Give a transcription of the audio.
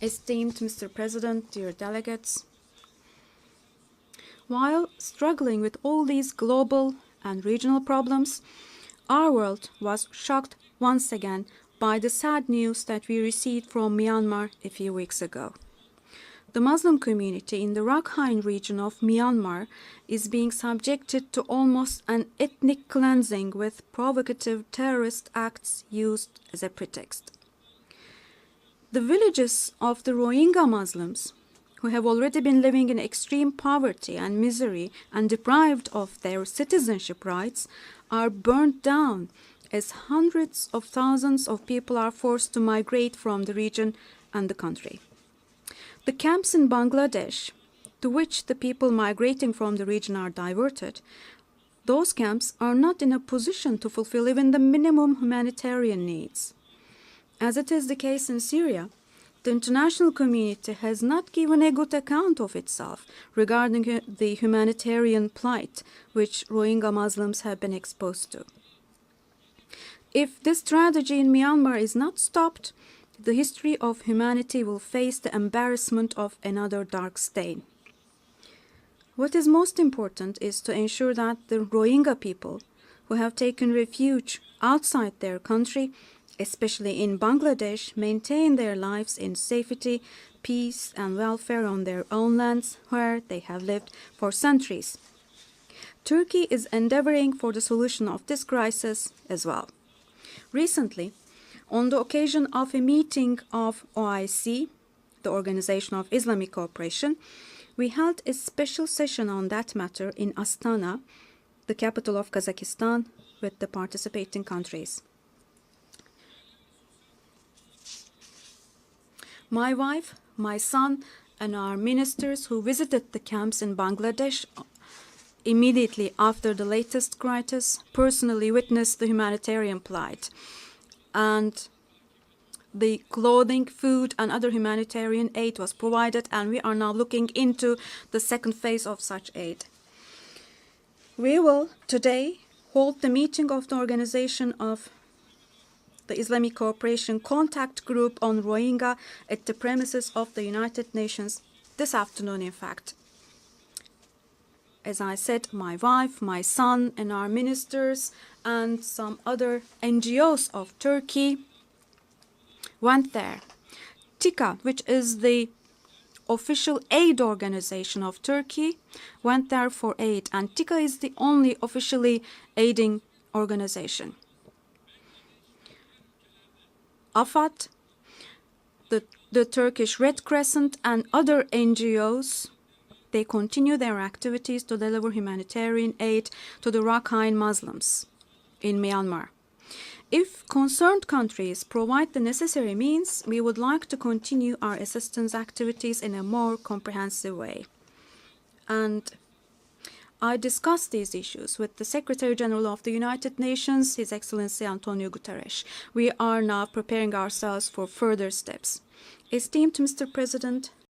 Esteemed Mr. President, dear delegates, while struggling with all these global and regional problems, our world was shocked once again by the sad news that we received from Myanmar a few weeks ago. The Muslim community in the Rakhine region of Myanmar is being subjected to almost an ethnic cleansing with provocative terrorist acts used as a pretext. The villages of the Rohingya Muslims, who have already been living in extreme poverty and misery and deprived of their citizenship rights, are burned down as hundreds of thousands of people are forced to migrate from the region and the country. The camps in Bangladesh, to which the people migrating from the region are diverted, those camps are not in a position to fulfill even the minimum humanitarian needs. As it is the case in Syria, the international community has not given a good account of itself regarding the humanitarian plight which Rohingya Muslims have been exposed to. If this tragedy in Myanmar is not stopped, the history of humanity will face the embarrassment of another dark stain. What is most important is to ensure that the Rohingya people who have taken refuge outside their country, especially in Bangladesh, maintain their lives in safety, peace, and welfare on their own lands where they have lived for centuries. Turkey is endeavoring for the solution of this crisis as well. Recently, on the occasion of a meeting of OIC, the Organization of Islamic Cooperation, we held a special session on that matter in Astana, the capital of Kazakhstan, with the participating countries. My wife, my son, and our ministers who visited the camps in Bangladesh immediately after the latest crisis personally witnessed the humanitarian plight, and the clothing, food, and other humanitarian aid was provided, and we are now looking into the second phase of such aid. We will today hold the meeting of the Organization of the Islamic Cooperation Contact Group on Rohingya at the premises of the United Nations this afternoon, in fact. As I said, my wife, my son, and our ministers and some other NGOs of Turkey went there. TİKA, which is the official aid organization of Turkey, went there for aid, and TİKA is the only officially aiding organization. AFAD, the Turkish Red Crescent, and other NGOs, they continue their activities to deliver humanitarian aid to the Rakhine Muslims in Myanmar. If concerned countries provide the necessary means, we would like to continue our assistance activities in a more comprehensive way. And I discussed these issues with the Secretary General of the United Nations, His Excellency Antonio Guterres. We are now preparing ourselves for further steps. Esteemed Mr. President,